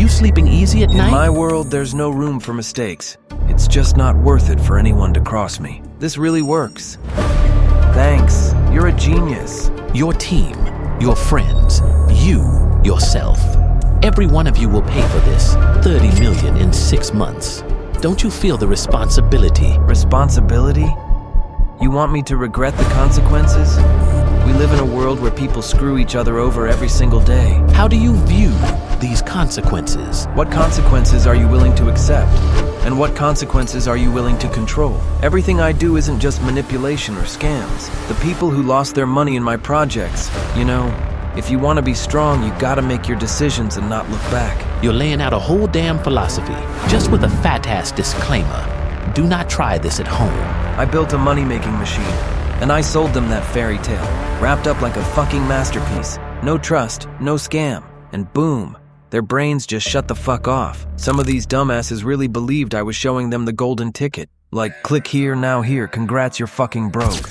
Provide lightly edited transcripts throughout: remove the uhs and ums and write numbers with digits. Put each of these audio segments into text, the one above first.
You sleeping easy at night? In my world, there's no room for mistakes. It's just not worth it for anyone to cross me. This really works. Thanks. You're a genius. Your team, your friends, you, yourself. Every one of you will pay for this. 30 million in 6 months. Don't you feel the responsibility? Responsibility? You want me to regret the consequences? We live in a world where people screw each other over every single day. How do you view these consequences? What consequences are you willing to accept? And what consequences are you willing to control? Everything I do isn't just manipulation or scams. The people who lost their money in my projects, you know, if you want to be strong, you gotta make your decisions and not look back. You're laying out a whole damn philosophy, just with a fat-ass disclaimer. Do not try this at home. I built a money-making machine, and I sold them that fairy tale, wrapped up like a fucking masterpiece. No trust, no scam, and boom, their brains just shut the fuck off. Some of these dumbasses really believed I was showing them the golden ticket. Like, click here, now here, congrats, you're fucking broke.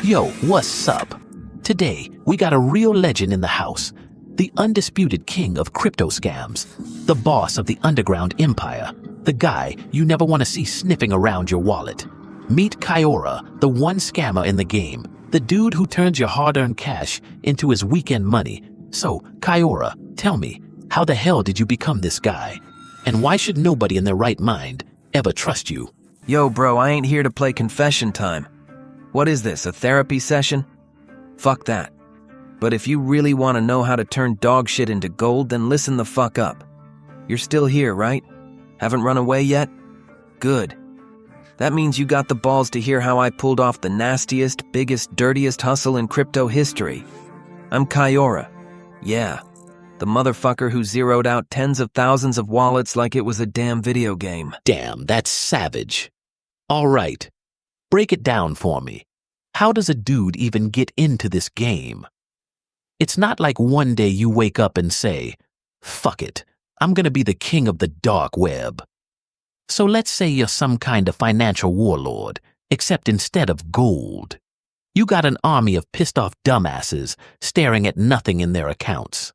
Yo, what's up? Today, we got a real legend in the house. The undisputed king of crypto scams. The boss of the underground empire. The guy you never want to see sniffing around your wallet. Meet Kyora, the one scammer in the game. The dude who turns your hard-earned cash into his weekend money. So, Kyora, tell me, how the hell did you become this guy? And why should nobody in their right mind ever trust you? Yo, bro, I ain't here to play confession time. What is this, a therapy session? Fuck that. But if you really want to know how to turn dog shit into gold, then listen the fuck up. You're still here, right? Haven't run away yet? Good. That means you got the balls to hear how I pulled off the nastiest, biggest, dirtiest hustle in crypto history. I'm Kyora. Yeah, the motherfucker who zeroed out tens of thousands of wallets like it was a damn video game. Damn, that's savage. All right, break it down for me. How does a dude even get into this game? It's not like one day you wake up and say, fuck it, I'm gonna be the king of the dark web. So let's say you're some kind of financial warlord, except instead of gold, you got an army of pissed off dumbasses staring at nothing in their accounts.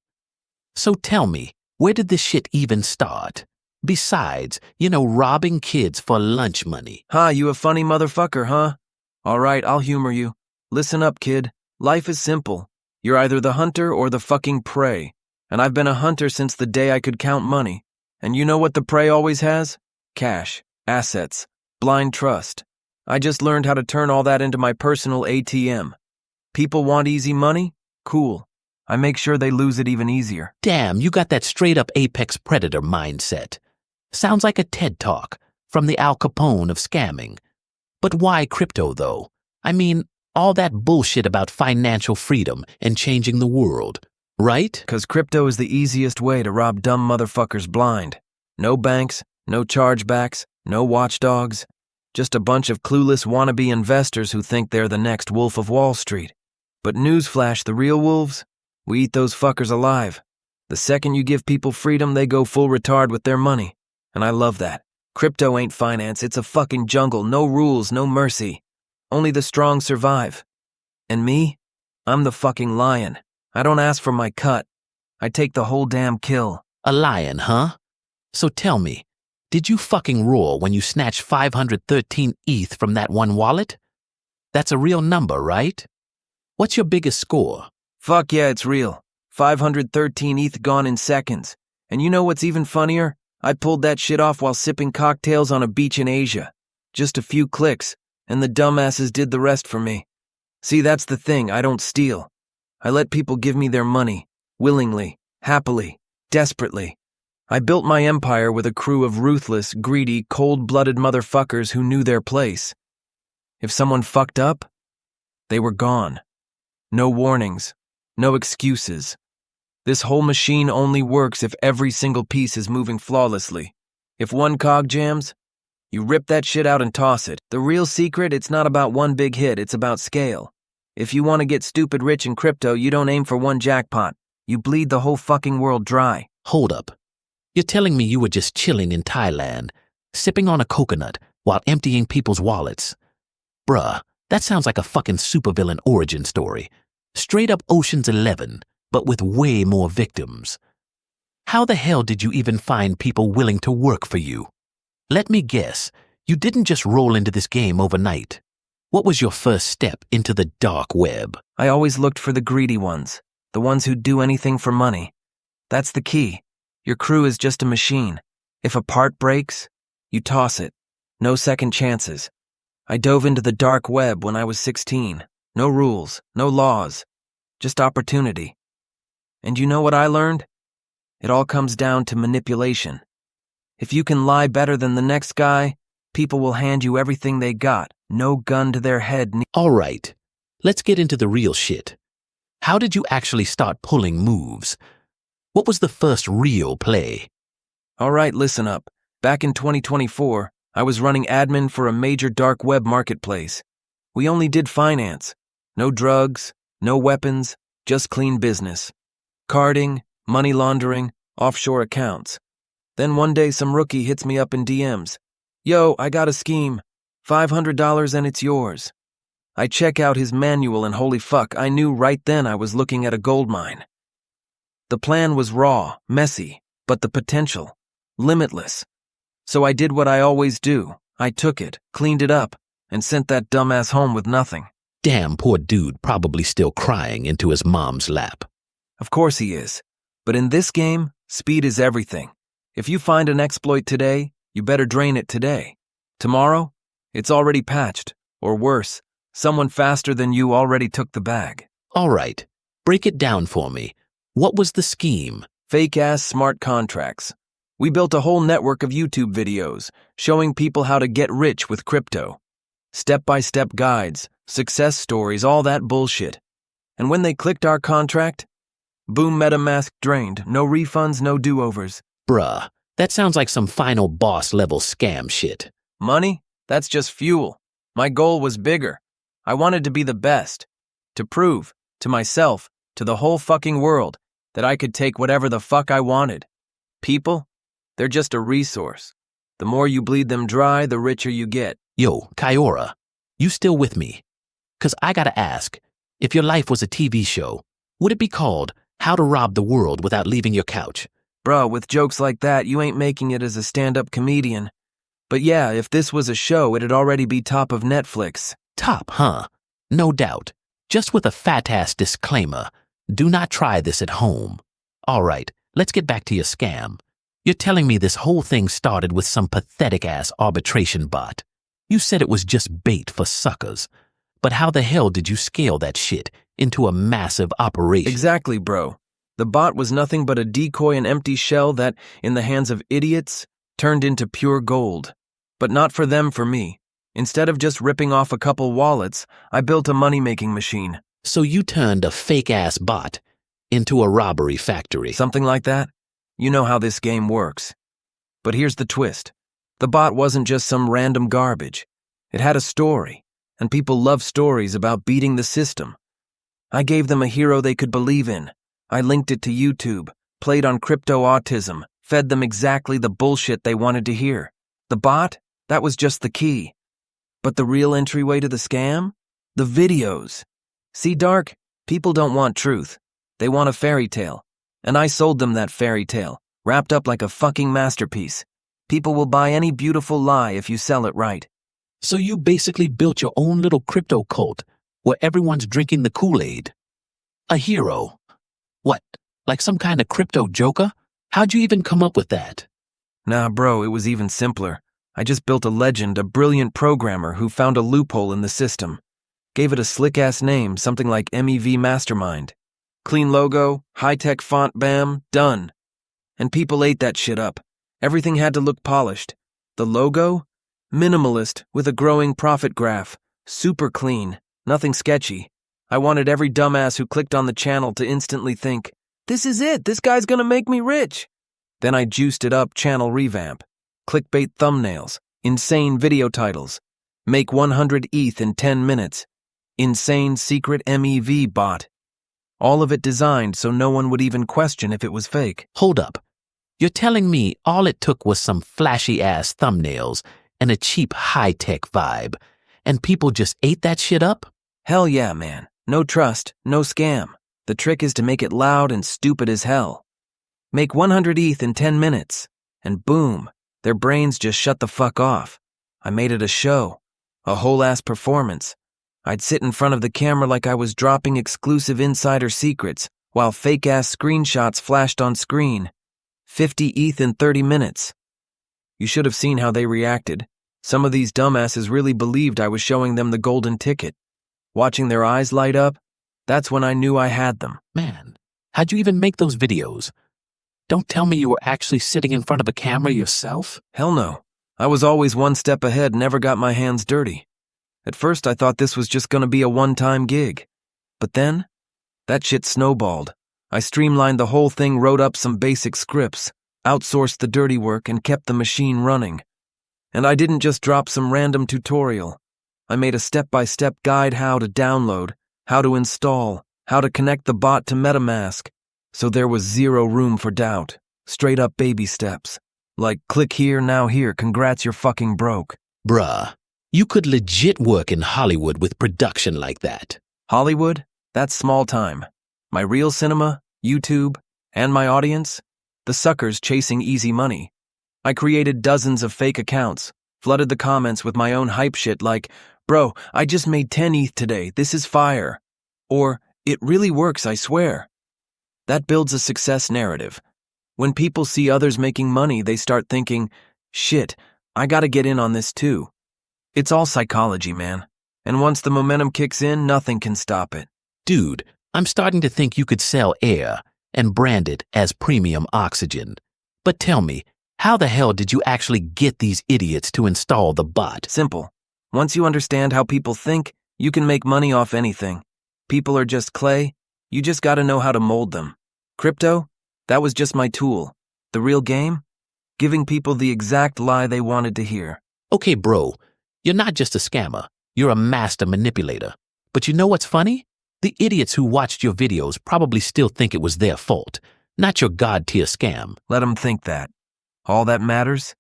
So tell me, where did this shit even start? Besides, robbing kids for lunch money. You a funny motherfucker, huh? All right, I'll humor you. Listen up, kid. Life is simple. You're either the hunter or the fucking prey. And I've been a hunter since the day I could count money. And you know what the prey always has? Cash, assets, blind trust. I just learned how to turn all that into my personal ATM. People want easy money? Cool. I make sure they lose it even easier. Damn, you got that straight-up apex predator mindset. Sounds like a TED Talk from the Al Capone of scamming. But why crypto, though? I mean, all that bullshit about financial freedom and changing the world, right? 'Cause crypto is the easiest way to rob dumb motherfuckers blind. No banks, no chargebacks, no watchdogs. Just a bunch of clueless wannabe investors who think they're the next Wolf of Wall Street. But newsflash, the real wolves? We eat those fuckers alive. The second you give people freedom, they go full retard with their money. And I love that. Crypto ain't finance, it's a fucking jungle, no rules, no mercy. Only the strong survive. And me? I'm the fucking lion. I don't ask for my cut. I take the whole damn kill. A lion, huh? So tell me, did you fucking roar when you snatched 513 ETH from that one wallet? That's a real number, right? What's your biggest score? Fuck yeah, it's real. 513 ETH gone in seconds. And you know what's even funnier? I pulled that shit off while sipping cocktails on a beach in Asia. Just a few clicks, and the dumbasses did the rest for me. See, that's the thing, I don't steal. I let people give me their money, willingly, happily, desperately. I built my empire with a crew of ruthless, greedy, cold-blooded motherfuckers who knew their place. If someone fucked up, they were gone. No warnings, no excuses. This whole machine only works if every single piece is moving flawlessly. If one cog jams, you rip that shit out and toss it. The real secret, it's not about one big hit, it's about scale. If you want to get stupid rich in crypto, you don't aim for one jackpot. You bleed the whole fucking world dry. Hold up. You're telling me you were just chilling in Thailand, sipping on a coconut while emptying people's wallets? Bruh, that sounds like a fucking supervillain origin story. Straight up Ocean's 11, but with way more victims. How the hell did you even find people willing to work for you? Let me guess, you didn't just roll into this game overnight. What was your first step into the dark web? I always looked for the greedy ones, the ones who'd do anything for money. That's the key. Your crew is just a machine. If a part breaks, you toss it. No second chances. I dove into the dark web when I was 16. No rules, no laws, just opportunity. And you know what I learned? It all comes down to manipulation. If you can lie better than the next guy, people will hand you everything they got. No gun to their head. All right, let's get into the real shit. How did you actually start pulling moves? What was the first real play? All right, listen up. Back in 2024, I was running admin for a major dark web marketplace. We only did finance. No drugs, no weapons, just clean business. Carding, money laundering, offshore accounts. Then one day some rookie hits me up in DMs. Yo, I got a scheme. $500 and it's yours. I check out his manual and holy fuck, I knew right then I was looking at a gold mine. The plan was raw, messy, but the potential, limitless. So I did what I always do. I took it, cleaned it up, and sent that dumbass home with nothing. Damn, poor dude probably still crying into his mom's lap. Of course he is. But in this game, speed is everything. If you find an exploit today, you better drain it today. Tomorrow, it's already patched. Or worse, someone faster than you already took the bag. All right, break it down for me. What was the scheme? Fake-ass smart contracts. We built a whole network of YouTube videos showing people how to get rich with crypto. Step-by-step guides, success stories, all that bullshit. And when they clicked our contract, boom, MetaMask drained. No refunds, no do-overs. Bruh, that sounds like some final boss-level scam shit. Money? That's just fuel. My goal was bigger. I wanted to be the best. To prove, to myself, to the whole fucking world, that I could take whatever the fuck I wanted. People? They're just a resource. The more you bleed them dry, the richer you get. Yo, Kyora, you still with me? 'Cause I gotta ask, if your life was a TV show, would it be called How to Rob the World Without Leaving Your Couch? Bruh, with jokes like that, you ain't making it as a stand-up comedian. But yeah, if this was a show, it'd already be top of Netflix. Top, huh? No doubt. Just with a fat-ass disclaimer, do not try this at home. All right, let's get back to your scam. You're telling me this whole thing started with some pathetic-ass arbitration bot. You said it was just bait for suckers. But how the hell did you scale that shit into a massive operation? Exactly, bro. The bot was nothing but a decoy and empty shell that, in the hands of idiots, turned into pure gold. But not for them, for me. Instead of just ripping off a couple wallets, I built a money-making machine. So you turned a fake-ass bot into a robbery factory. Something like that? You know how this game works. But here's the twist. The bot wasn't just some random garbage. It had a story, and people love stories about beating the system. I gave them a hero they could believe in. I linked it to YouTube, played on crypto autism, fed them exactly the bullshit they wanted to hear. The bot? That was just the key. But the real entryway to the scam? The videos. See, Dark, people don't want truth. They want a fairy tale. And I sold them that fairy tale, wrapped up like a fucking masterpiece. People will buy any beautiful lie if you sell it right. So you basically built your own little crypto cult where everyone's drinking the Kool-Aid. A hero. What, like some kind of crypto joker? How'd you even come up with that? Nah, bro, it was even simpler. I just built a legend, a brilliant programmer who found a loophole in the system. Gave it a slick-ass name, something like MEV Mastermind. Clean logo, high-tech font, bam, done. And people ate that shit up. Everything had to look polished. The logo? Minimalist, with a growing profit graph. Super clean, nothing sketchy. I wanted every dumbass who clicked on the channel to instantly think, this is it, this guy's gonna make me rich. Then I juiced it up, channel revamp. Clickbait thumbnails, insane video titles. Make 100 ETH in 10 minutes. Insane secret MEV bot. All of it designed so no one would even question if it was fake. Hold up. You're telling me all it took was some flashy-ass thumbnails and a cheap high-tech vibe, and people just ate that shit up? Hell yeah, man. No trust, no scam. The trick is to make it loud and stupid as hell. Make 100 ETH in 10 minutes, and boom, their brains just shut the fuck off. I made it a show, a whole-ass performance. I'd sit in front of the camera like I was dropping exclusive insider secrets, while fake-ass screenshots flashed on screen. 50 ETH in 30 minutes. You should have seen how they reacted. Some of these dumbasses really believed I was showing them the golden ticket. Watching their eyes light up, that's when I knew I had them. Man, how'd you even make those videos? Don't tell me you were actually sitting in front of a camera yourself? Hell no. I was always one step ahead, never got my hands dirty. At first I thought this was just gonna be a one-time gig. But then, that shit snowballed. I streamlined the whole thing, wrote up some basic scripts, outsourced the dirty work, and kept the machine running. And I didn't just drop some random tutorial. I made a step-by-step guide how to download, how to install, how to connect the bot to MetaMask. So there was zero room for doubt. Straight up baby steps. Like, click here, now here, congrats, you're fucking broke. Bruh, you could legit work in Hollywood with production like that. Hollywood? That's small time. My real cinema, YouTube, and my audience? The suckers chasing easy money. I created dozens of fake accounts, flooded the comments with my own hype shit like, bro, I just made 10 ETH today, this is fire. Or, it really works, I swear. That builds a success narrative. When people see others making money, they start thinking, shit, I gotta get in on this too. It's all psychology, man. And once the momentum kicks in, nothing can stop it. Dude, I'm starting to think you could sell air and brand it as premium oxygen. But tell me, how the hell did you actually get these idiots to install the bot? Simple. Once you understand how people think, you can make money off anything. People are just clay. You just gotta know how to mold them. Crypto? That was just my tool. The real game? Giving people the exact lie they wanted to hear. Okay, bro, you're not just a scammer. You're a master manipulator. But you know what's funny? The idiots who watched your videos probably still think it was their fault, not your god-tier scam. Let them think that. All that matters?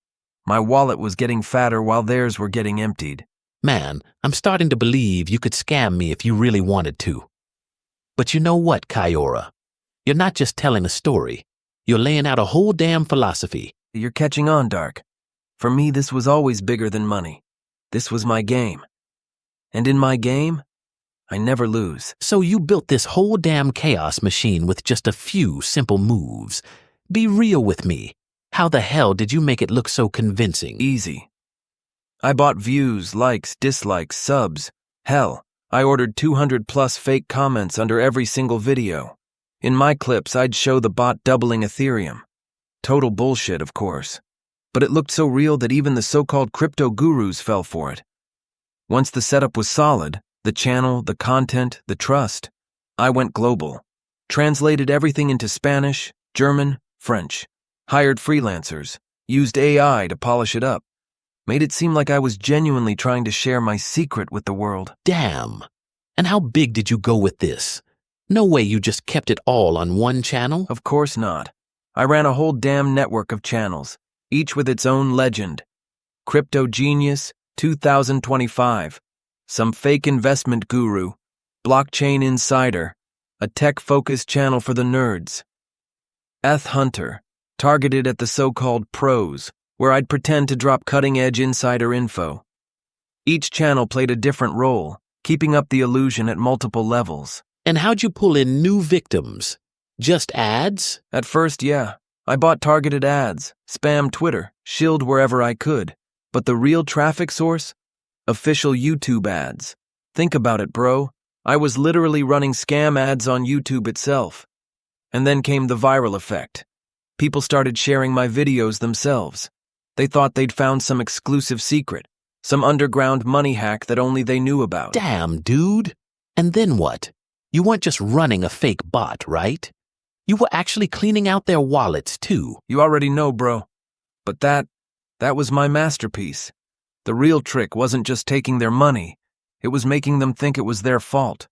My wallet was getting fatter while theirs were getting emptied. Man, I'm starting to believe you could scam me if you really wanted to. But you know what, Kyora? You're not just telling a story. You're laying out a whole damn philosophy. You're catching on, Dark. For me, this was always bigger than money. This was my game. And in my game, I never lose. So you built this whole damn chaos machine with just a few simple moves. Be real with me. How the hell did you make it look so convincing? Easy. I bought views, likes, dislikes, subs. Hell, I ordered 200 plus fake comments under every single video. In my clips, I'd show the bot doubling Ethereum. Total bullshit, of course. But it looked so real that even the so-called crypto gurus fell for it. Once the setup was solid, the channel, the content, the trust, I went global. Translated everything into Spanish, German, French. Hired freelancers. Used AI to polish it up. Made it seem like I was genuinely trying to share my secret with the world. Damn. And how big did you go with this? No way you just kept it all on one channel? Of course not. I ran a whole damn network of channels, each with its own legend. Crypto Genius, 2025. Some fake investment guru. Blockchain Insider. A tech-focused channel for the nerds. Eth Hunter. Targeted at the so-called pros, where I'd pretend to drop cutting-edge insider info. Each channel played a different role, keeping up the illusion at multiple levels. And how'd you pull in new victims? Just ads? At first, yeah. I bought targeted ads, spammed Twitter, shilled wherever I could. But the real traffic source? Official YouTube ads. Think about it, bro. I was literally running scam ads on YouTube itself. And then came the viral effect. People started sharing my videos themselves. They thought they'd found some exclusive secret, some underground money hack that only they knew about. Damn, dude. And then what? You weren't just running a fake bot, right? You were actually cleaning out their wallets, too. You already know, bro. But that was my masterpiece. The real trick wasn't just taking their money. It was making them think it was their fault.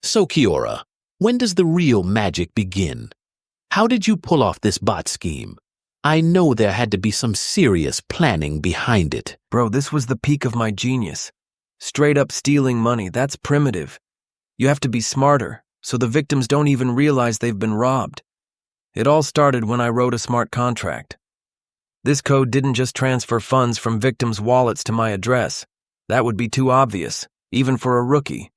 So, Kyora, when does the real magic begin? How did you pull off this bot scheme? I know there had to be some serious planning behind it. Bro, this was the peak of my genius. Straight up stealing money, that's primitive. You have to be smarter, so the victims don't even realize they've been robbed. It all started when I wrote a smart contract. This code didn't just transfer funds from victims' wallets to my address. That would be too obvious, even for a rookie.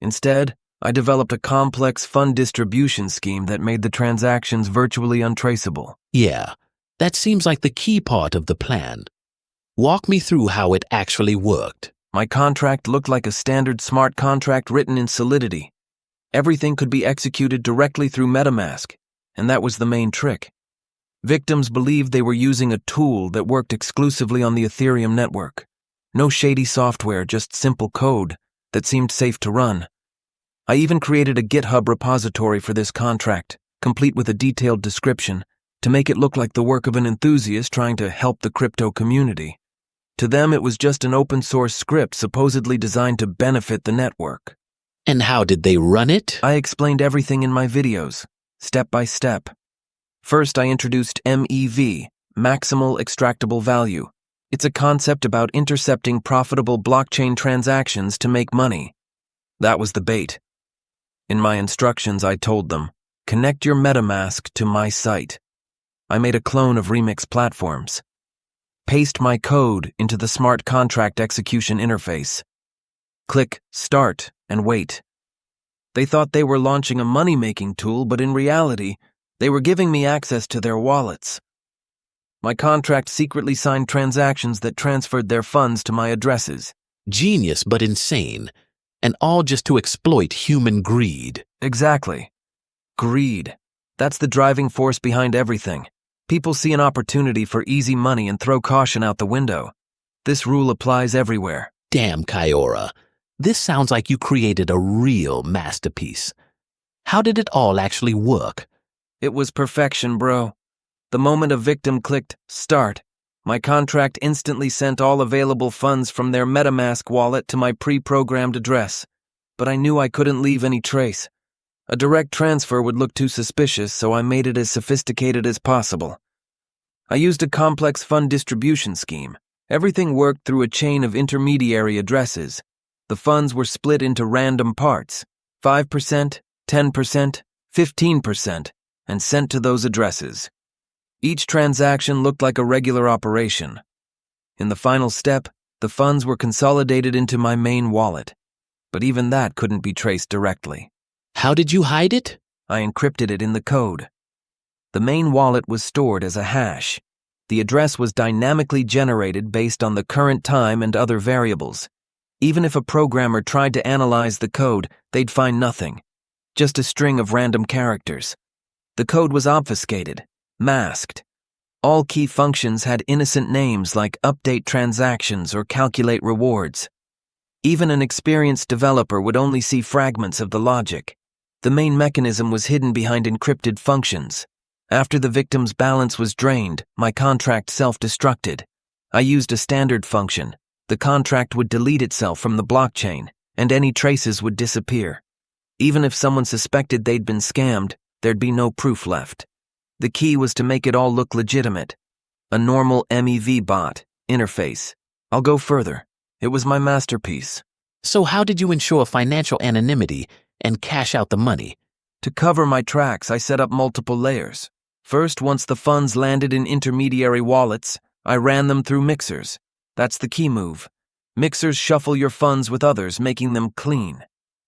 Instead, I developed a complex fund distribution scheme that made the transactions virtually untraceable. Yeah, that seems like the key part of the plan. Walk me through how it actually worked. My contract looked like a standard smart contract written in Solidity. Everything could be executed directly through MetaMask, and that was the main trick. Victims believed they were using a tool that worked exclusively on the Ethereum network. No shady software, just simple code that seemed safe to run. I even created a GitHub repository for this contract, complete with a detailed description, to make it look like the work of an enthusiast trying to help the crypto community. To them, it was just an open-source script supposedly designed to benefit the network. And how did they run it? I explained everything in my videos, step by step. First, I introduced MEV, Maximal Extractable Value. It's a concept about intercepting profitable blockchain transactions to make money. That was the bait. In my instructions, I told them, connect your MetaMask to my site. I made a clone of Remix platforms. Paste my code into the smart contract execution interface. Click Start and wait. They thought they were launching a money-making tool, but in reality, they were giving me access to their wallets. My contract secretly signed transactions that transferred their funds to my addresses. Genius but insane, and all just to exploit human greed. Exactly. Greed. That's the driving force behind everything. People see an opportunity for easy money and throw caution out the window. This rule applies everywhere. Damn, Kyora. This sounds like you created a real masterpiece. How did it all actually work? It was perfection, bro. The moment a victim clicked Start, my contract instantly sent all available funds from their MetaMask wallet to my pre-programmed address. But I knew I couldn't leave any trace. A direct transfer would look too suspicious, so I made it as sophisticated as possible. I used a complex fund distribution scheme. Everything worked through a chain of intermediary addresses. The funds were split into random parts, 5%, 10%, 15%, and sent to those addresses. Each transaction looked like a regular operation. In the final step, the funds were consolidated into my main wallet, but even that couldn't be traced directly. How did you hide it? I encrypted it in the code. The main wallet was stored as a hash. The address was dynamically generated based on the current time and other variables. Even if a programmer tried to analyze the code, they'd find nothing. Just a string of random characters. The code was obfuscated, masked. All key functions had innocent names like update transactions or calculate rewards. Even an experienced developer would only see fragments of the logic. The main mechanism was hidden behind encrypted functions. After the victim's balance was drained, my contract self-destructed. I used a standard function. The contract would delete itself from the blockchain, and any traces would disappear. Even if someone suspected they'd been scammed, there'd be no proof left. The key was to make it all look legitimate. A normal MEV bot interface. I'll go further. It was my masterpiece. So how did you ensure financial anonymity and cash out the money? To cover my tracks, I set up multiple layers. First, once the funds landed in intermediary wallets, I ran them through mixers. That's the key move. Mixers shuffle your funds with others, making them clean.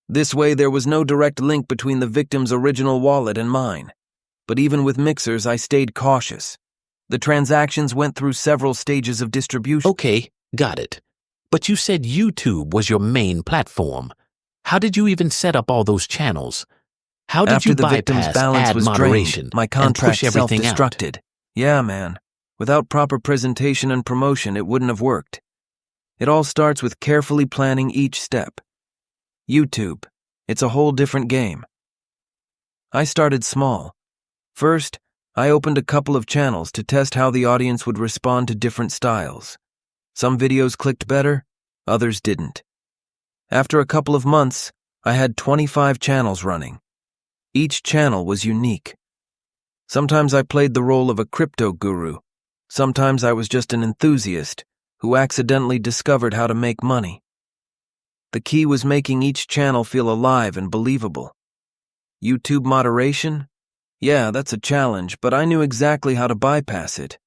This way, there was no direct link between the victim's original wallet and mine. but even with mixers, I stayed cautious. The transactions went through several stages of distribution. Okay, got it. But you said YouTube was your main platform. How did you even set up all those channels? How did After you the victim's bypass balance ad was moderation drained, my and contract push everything out? self-destructed. Yeah, man. Without proper presentation and promotion, it wouldn't have worked. It all starts with carefully planning each step. YouTube. It's a whole different game. I started small. First, I opened a couple of channels to test how the audience would respond to different styles. Some videos clicked better, others didn't. After a couple of months, I had 25 channels running. Each channel was unique. Sometimes I played the role of a crypto guru. Sometimes I was just an enthusiast who accidentally discovered how to make money. The key was making each channel feel alive and believable. YouTube moderation? Yeah, that's a challenge, but I knew exactly how to bypass it.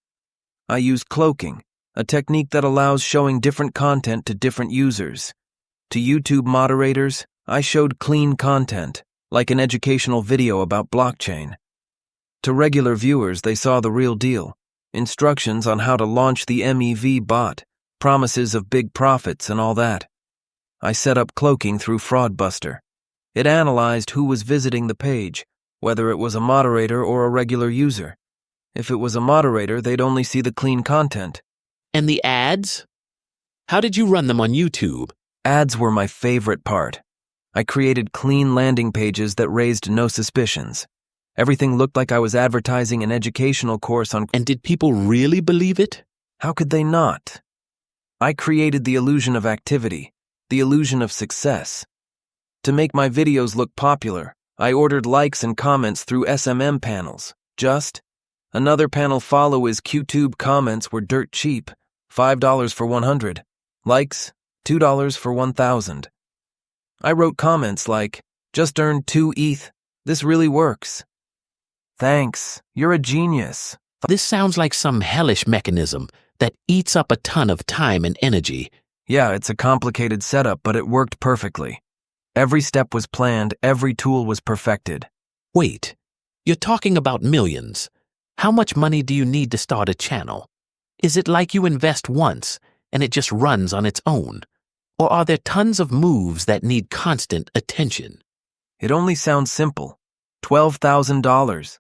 I used cloaking, a technique that allows showing different content to different users. To YouTube moderators, I showed clean content, like an educational video about blockchain. To regular viewers, they saw the real deal, instructions on how to launch the MEV bot, promises of big profits and all that. I set up cloaking through Fraudbuster. It analyzed who was visiting the page, whether it was a moderator or a regular user. If it was a moderator, they'd only see the clean content. And the ads? How did you run them on YouTube? Ads were my favorite part. I created clean landing pages that raised no suspicions. Everything looked like I was advertising an educational course on... And did people really believe it? How could they not? I created the illusion of activity, the illusion of success. To make my videos look popular, I ordered likes and comments through SMM panels. Another panel follow is QTube comments were dirt cheap, $5 for 100. Likes, $2 for 1,000. I wrote comments like, just earned 2 ETH, this really works. Thanks, you're a genius. This sounds like some hellish mechanism that eats up a ton of time and energy. Yeah, it's a complicated setup, but it worked perfectly. Every step was planned, every tool was perfected. Wait, you're talking about millions. How much money do you need to start a channel? Is it like you invest once and it just runs on its own? Or are there tons of moves that need constant attention? It only sounds simple. $12,000.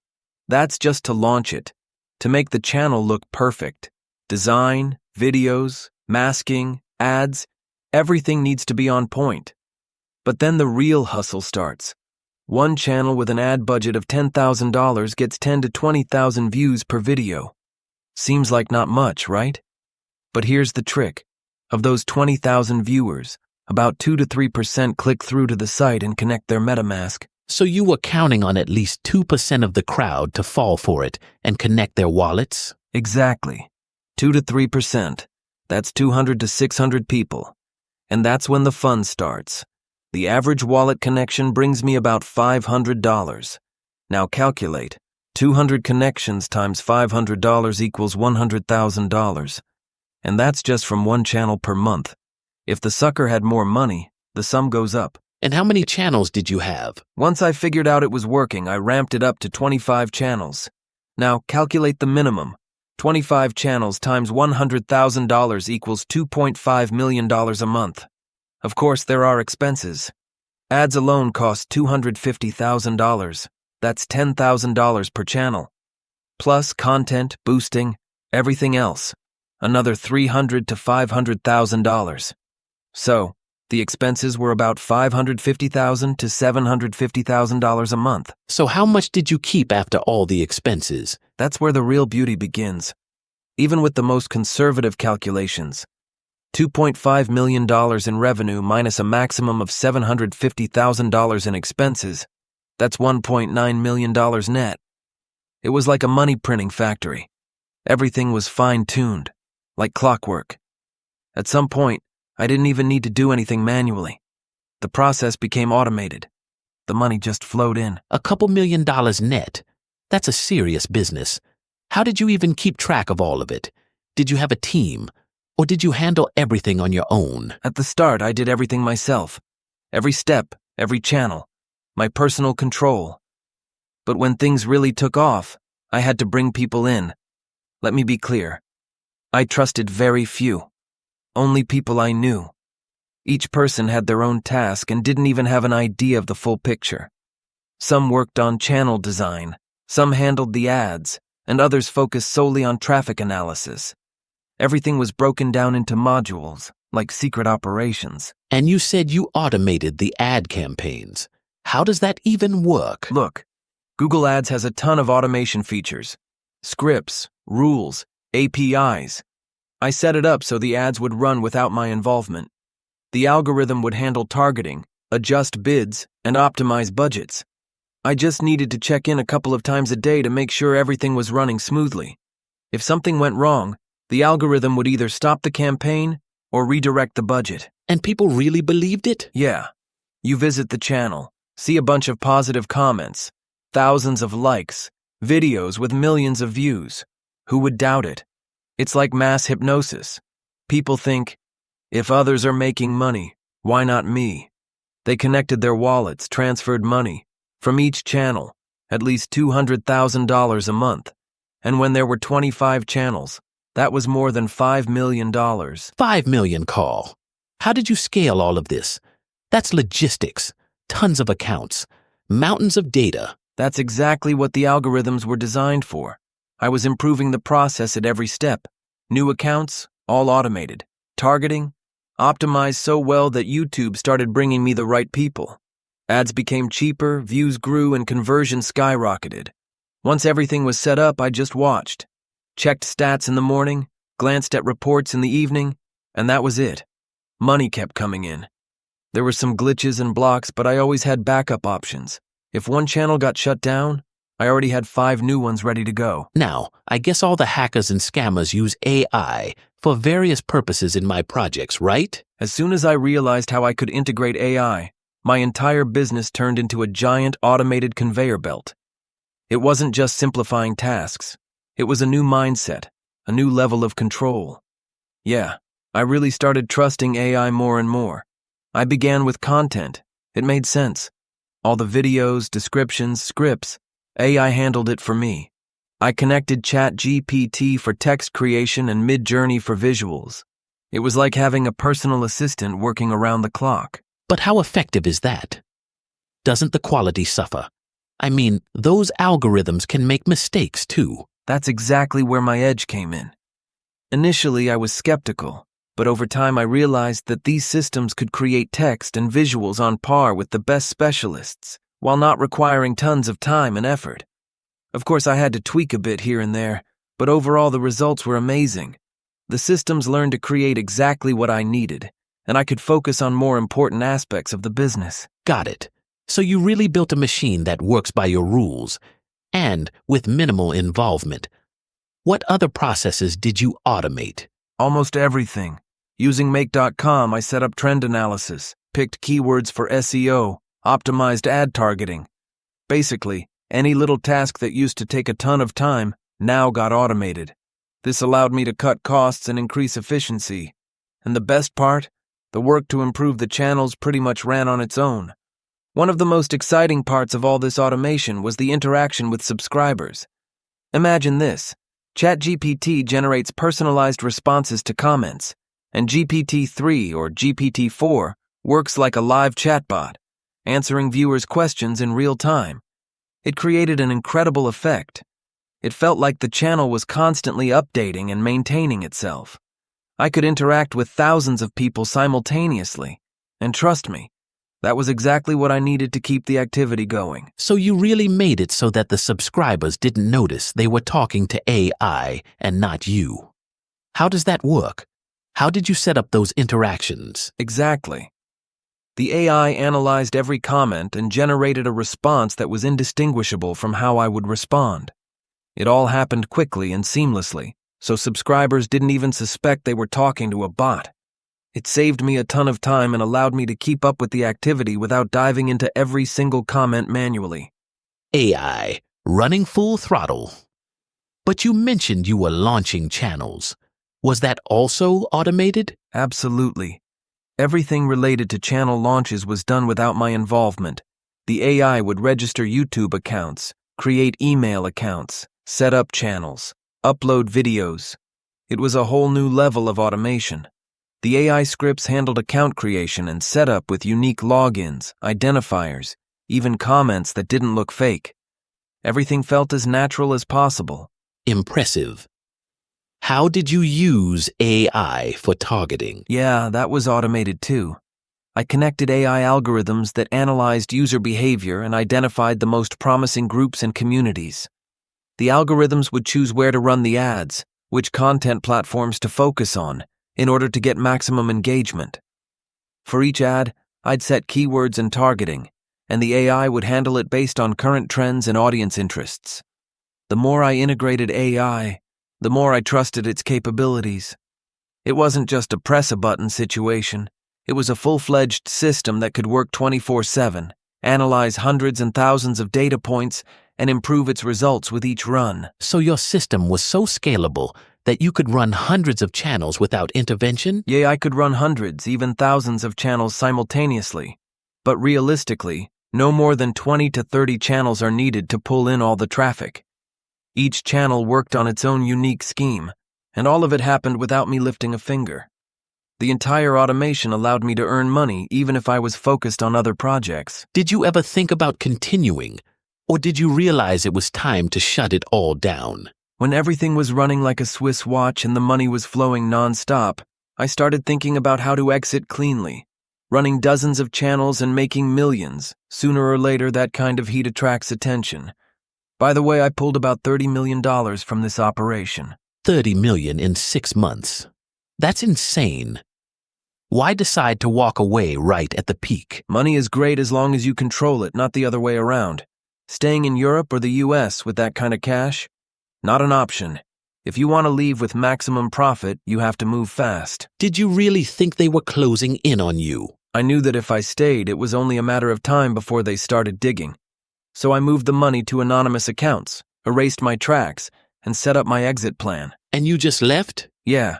That's just to launch it, to make the channel look perfect. Design, videos, masking, ads, everything needs to be on point. But then the real hustle starts. One channel with an ad budget of $10,000 gets 10 to 20,000 views per video. Seems like not much, right? But here's the trick. Of those 20,000 viewers, about 2 to 3% click through to the site and connect their MetaMask. So you were counting on at least 2% of the crowd to fall for it and connect their wallets? Exactly. 2 to 3%. That's 200 to 600 people. And that's when the fun starts. The average wallet connection brings me about $500. Now calculate. 200 connections times $500 equals $100,000. And that's just from one channel per month. If the sucker had more money, the sum goes up. And how many channels did you have? Once I figured out it was working, I ramped it up to 25 channels. Now calculate the minimum. 25 channels times $100,000 equals $2.5 million a month. Of course, there are expenses. Ads alone cost $250,000. That's $10,000 per channel. Plus content, boosting, everything else. Another $300,000 to $500,000. So, the expenses were about $550,000 to $750,000 a month. So how much did you keep after all the expenses? That's where the real beauty begins. Even with the most conservative calculations, $2.5 million in revenue minus a maximum of $750,000 in expenses, that's $1.9 million net. It was like a money printing factory. Everything was fine-tuned, like clockwork. At some point, I didn't even need to do anything manually. The process became automated. The money just flowed in. A couple $1 million net. That's a serious business. How did you even keep track of all of it? Did you have a team? Or did you handle everything on your own? At the start, I did everything myself. Every step, every channel. My personal control. But when things really took off, I had to bring people in. Let me be clear. I trusted very few. Only people I knew. Each person had their own task and didn't even have an idea of the full picture. Some worked on channel design, some handled the ads, and others focused solely on traffic analysis. Everything was broken down into modules, like secret operations. And you said you automated the ad campaigns. How does that even work? Look, Google Ads has a ton of automation features. Scripts, rules, APIs. I set it up so the ads would run without my involvement. The algorithm would handle targeting, adjust bids, and optimize budgets. I just needed to check in a couple of times a day to make sure everything was running smoothly. If something went wrong, the algorithm would either stop the campaign or redirect the budget. And people really believed it? Yeah. You visit the channel, see a bunch of positive comments, thousands of likes, videos with millions of views. Who would doubt it? It's like mass hypnosis. People think, if others are making money, why not me? They connected their wallets, transferred money from each channel, at least $200,000 a month. And when there were 25 channels, that was more than $5 million. $5 million, Carl. How did you scale all of this? That's logistics, tons of accounts, mountains of data. That's exactly what the algorithms were designed for. I was improving the process at every step. New accounts, all automated. Targeting, optimized so well that YouTube started bringing me the right people. Ads became cheaper, views grew, and conversion skyrocketed. Once everything was set up, I just watched. Checked stats in the morning, glanced at reports in the evening, and that was it. Money kept coming in. There were some glitches and blocks, but I always had backup options. If one channel got shut down, I already had 5 new ones ready to go. Now, I guess all the hackers and scammers use AI for various purposes in my projects, right? As soon as I realized how I could integrate AI, my entire business turned into a giant automated conveyor belt. It wasn't just simplifying tasks. It was a new mindset, a new level of control. Yeah, I really started trusting AI more and more. I began with content. It made sense. All the videos, descriptions, scripts, AI handled it for me. I connected ChatGPT for text creation and Midjourney for visuals. It was like having a personal assistant working around the clock. But how effective is that? Doesn't the quality suffer? I mean, those algorithms can make mistakes too. That's exactly where my edge came in. Initially, I was skeptical, but over time I realized that these systems could create text and visuals on par with the best specialists, while not requiring tons of time and effort. Of course, I had to tweak a bit here and there, but overall the results were amazing. The systems learned to create exactly what I needed, and I could focus on more important aspects of the business. Got it. So you really built a machine that works by your rules, and with minimal involvement. What other processes did you automate? Almost everything. Using Make.com, I set up trend analysis, picked keywords for SEO, optimized ad targeting. Basically, any little task that used to take a ton of time now got automated. This allowed me to cut costs and increase efficiency. And the best part? The work to improve the channels pretty much ran on its own. One of the most exciting parts of all this automation was the interaction with subscribers. Imagine this. ChatGPT generates personalized responses to comments, and GPT-3 or GPT-4 works like a live chatbot, answering viewers' questions in real time. It created an incredible effect. It felt like the channel was constantly updating and maintaining itself. I could interact with thousands of people simultaneously, and trust me, that was exactly what I needed to keep the activity going. So you really made it so that the subscribers didn't notice they were talking to AI and not you. How does that work? How did you set up those interactions? Exactly. The AI analyzed every comment and generated a response that was indistinguishable from how I would respond. It all happened quickly and seamlessly, so subscribers didn't even suspect they were talking to a bot. It saved me a ton of time and allowed me to keep up with the activity without diving into every single comment manually. AI, running full throttle. But you mentioned you were launching channels. Was that also automated? Absolutely. Everything related to channel launches was done without my involvement. The AI would register YouTube accounts, create email accounts, set up channels, upload videos. It was a whole new level of automation. The AI scripts handled account creation and setup with unique logins, identifiers, even comments that didn't look fake. Everything felt as natural as possible. Impressive. How did you use AI for targeting? Yeah, that was automated too. I connected AI algorithms that analyzed user behavior and identified the most promising groups and communities. The algorithms would choose where to run the ads, which content platforms to focus on, in order to get maximum engagement. For each ad, I'd set keywords and targeting, and the AI would handle it based on current trends and audience interests. The more I integrated AI, the more I trusted its capabilities. It wasn't just a press-a-button situation. It was a full-fledged system that could work 24/7, analyze hundreds and thousands of data points, and improve its results with each run. So your system was so scalable that you could run hundreds of channels without intervention? Yeah, I could run hundreds, even thousands of channels simultaneously. But realistically, no more than 20 to 30 channels are needed to pull in all the traffic. Each channel worked on its own unique scheme, and all of it happened without me lifting a finger. The entire automation allowed me to earn money even if I was focused on other projects. Did you ever think about continuing, or did you realize it was time to shut it all down? When everything was running like a Swiss watch and the money was flowing non-stop, I started thinking about how to exit cleanly. Running dozens of channels and making millions, sooner or later that kind of heat attracts attention. By the way, I pulled about $30 million from this operation. $30 million in 6 months. That's insane. Why decide to walk away right at the peak? Money is great as long as you control it, not the other way around. Staying in Europe or the US with that kind of cash? Not an option. If you want to leave with maximum profit, you have to move fast. Did you really think they were closing in on you? I knew that if I stayed, it was only a matter of time before they started digging. So I moved the money to anonymous accounts, erased my tracks, and set up my exit plan. And you just left? Yeah.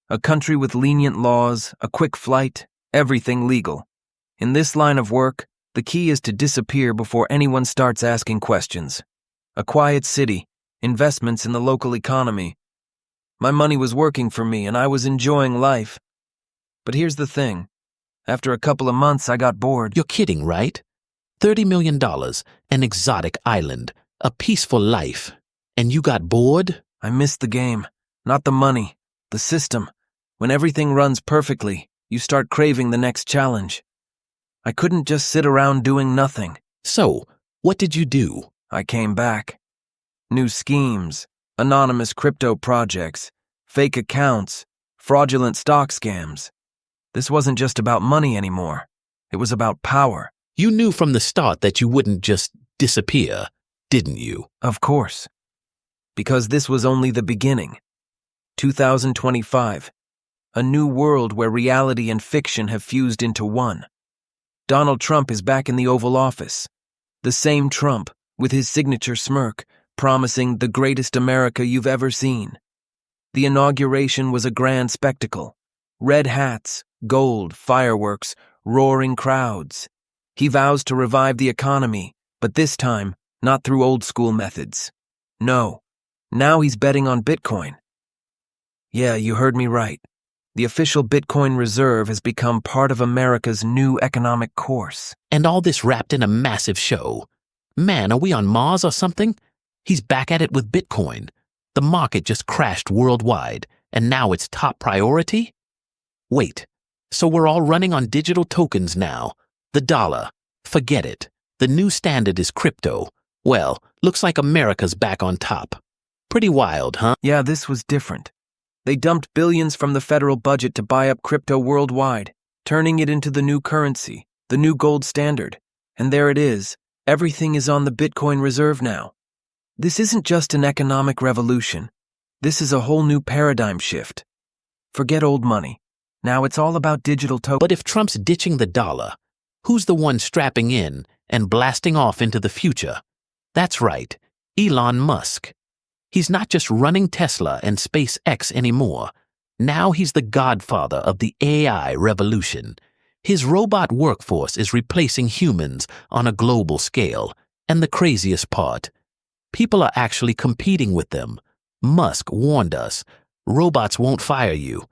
A country with lenient laws, a quick flight, everything legal. In this line of work, the key is to disappear before anyone starts asking questions. A quiet city, investments in the local economy. My money was working for me and I was enjoying life. But here's the thing. After a couple of months, I got bored. You're kidding, right? $30 million, an exotic island, a peaceful life. And you got bored? I missed the game. Not the money, the system. When everything runs perfectly, you start craving the next challenge. I couldn't just sit around doing nothing. So, what did you do? I came back. New schemes, anonymous crypto projects, fake accounts, fraudulent stock scams. This wasn't just about money anymore. It was about power. You knew from the start that you wouldn't just disappear, didn't you? Of course. Because this was only the beginning. 2025. A new world where reality and fiction have fused into one. Donald Trump is back in the Oval Office. The same Trump, with his signature smirk, promising the greatest America you've ever seen. The inauguration was a grand spectacle. Red hats, gold, fireworks, roaring crowds. He vows to revive the economy, but this time, not through old-school methods. No. Now he's betting on Bitcoin. Yeah, you heard me right. The official Bitcoin reserve has become part of America's new economic course. And all this wrapped in a massive show. Man, are we on Mars or something? He's back at it with Bitcoin. The market just crashed worldwide, and now it's top priority? Wait, so we're all running on digital tokens now. The dollar. Forget it. The new standard is crypto. Well, looks like America's back on top. Pretty wild, huh? Yeah, this was different. They dumped billions from the federal budget to buy up crypto worldwide, turning it into the new currency, the new gold standard. And there it is. Everything is on the Bitcoin reserve now. This isn't just an economic revolution. This is a whole new paradigm shift. Forget old money. Now it's all about digital tokens. But if Trump's ditching the dollar, who's the one strapping in and blasting off into the future? That's right, Elon Musk. He's not just running Tesla and SpaceX anymore. Now he's the godfather of the AI revolution. His robot workforce is replacing humans on a global scale. And the craziest part, People are actually competing with them. Musk warned us, robots won't fire you.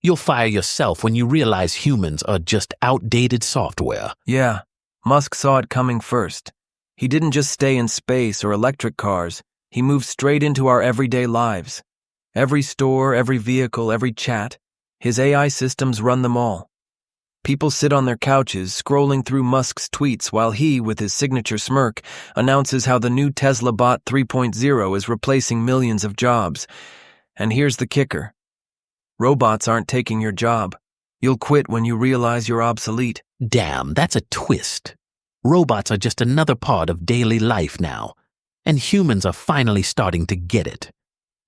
You'll fire yourself when you realize humans are just outdated software. Yeah, Musk saw it coming first. He didn't just stay in space or electric cars. He moved straight into our everyday lives. Every store, every vehicle, every chat. His AI systems run them all. People sit on their couches scrolling through Musk's tweets while he, with his signature smirk, announces how the new Tesla Bot 3.0 is replacing millions of jobs. And here's the kicker. Robots aren't taking your job. You'll quit when you realize you're obsolete. Damn, that's a twist. Robots are just another part of daily life now, and humans are finally starting to get it.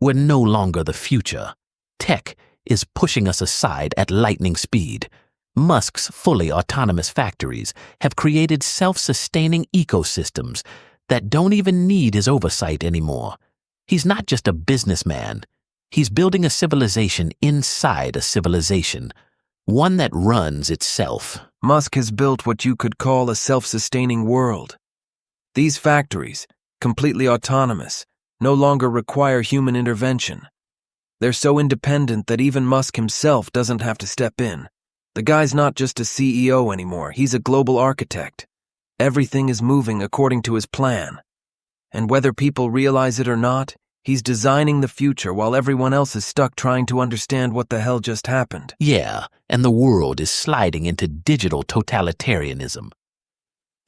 We're no longer the future. Tech is pushing us aside at lightning speed. Musk's fully autonomous factories have created self-sustaining ecosystems that don't even need his oversight anymore. He's not just a businessman. He's building a civilization inside a civilization, one that runs itself. Musk has built what you could call a self-sustaining world. These factories, completely autonomous, no longer require human intervention. They're so independent that even Musk himself doesn't have to step in. The guy's not just a CEO anymore, he's a global architect. Everything is moving according to his plan. And whether people realize it or not, he's designing the future while everyone else is stuck trying to understand what the hell just happened. Yeah, and the world is sliding into digital totalitarianism.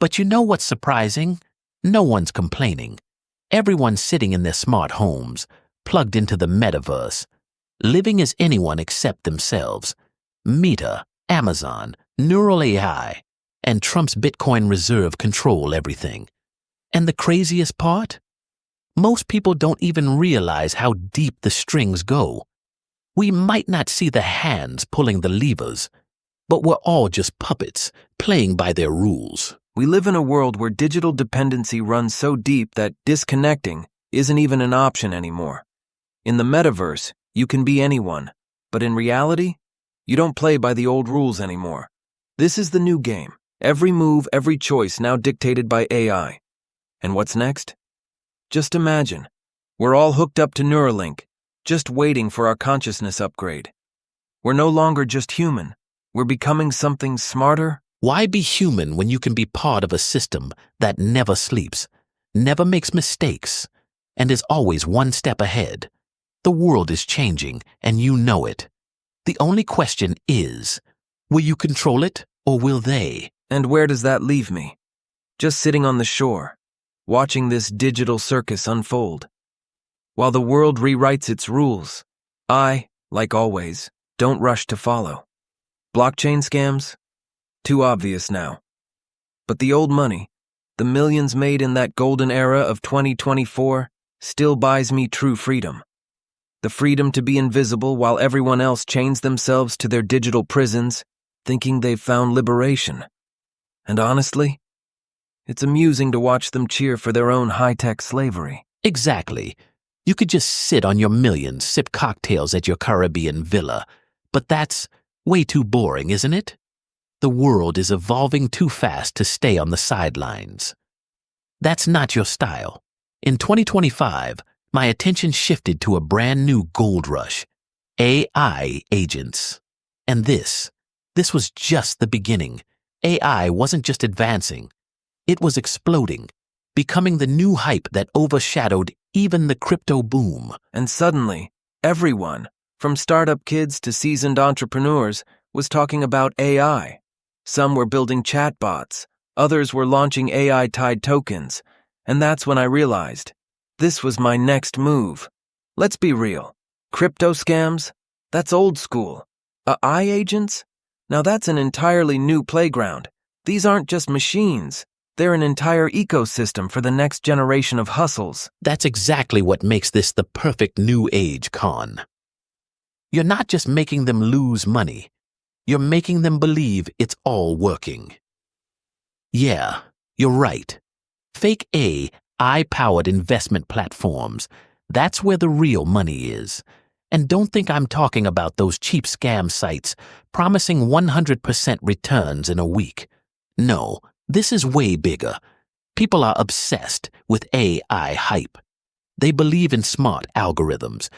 But you know what's surprising? No one's complaining. Everyone's sitting in their smart homes, plugged into the metaverse, living as anyone except themselves. Meta, Amazon, Neural AI, and Trump's Bitcoin reserve control everything. And the craziest part? Most people don't even realize how deep the strings go. We might not see the hands pulling the levers, but we're all just puppets playing by their rules. We live in a world where digital dependency runs so deep that disconnecting isn't even an option anymore. In the metaverse, you can be anyone, but in reality, you don't play by the old rules anymore. This is the new game. Every move, every choice now dictated by AI. And what's next? Just imagine. We're all hooked up to Neuralink, just waiting for our consciousness upgrade. We're no longer just human. We're becoming something smarter. Why be human when you can be part of a system that never sleeps, never makes mistakes, and is always one step ahead? The world is changing, and you know it. The only question is, will you control it, or will they? And where does that leave me? Just sitting on the shore, watching this digital circus unfold. While the world rewrites its rules, I, like always, don't rush to follow. Blockchain scams? Too obvious now. But the old money, the millions made in that golden era of 2024, still buys me true freedom. The freedom to be invisible while everyone else chains themselves to their digital prisons, thinking they've found liberation. And honestly, it's amusing to watch them cheer for their own high-tech slavery. Exactly. You could just sit on your millions, sip cocktails at your Caribbean villa. But that's way too boring, isn't it? The world is evolving too fast to stay on the sidelines. That's not your style. In 2025, my attention shifted to a brand new gold rush, AI agents. And this was just the beginning. AI wasn't just advancing, it was exploding, becoming the new hype that overshadowed even the crypto boom. And suddenly, everyone, from startup kids to seasoned entrepreneurs, was talking about AI. Some were building chatbots, others were launching AI-tied tokens, and that's when I realized, this was my next move. Let's be real. Crypto scams? That's old school. AI agents? Now that's an entirely new playground. These aren't just machines. They're an entire ecosystem for the next generation of hustles. That's exactly what makes this the perfect new age con. You're not just making them lose money. You're making them believe it's all working. Yeah, you're right. Fake AI-powered investment platforms, that's where the real money is. And don't think I'm talking about those cheap scam sites promising 100% returns in a week. No, this is way bigger. People are obsessed with AI hype. They believe in smart algorithms.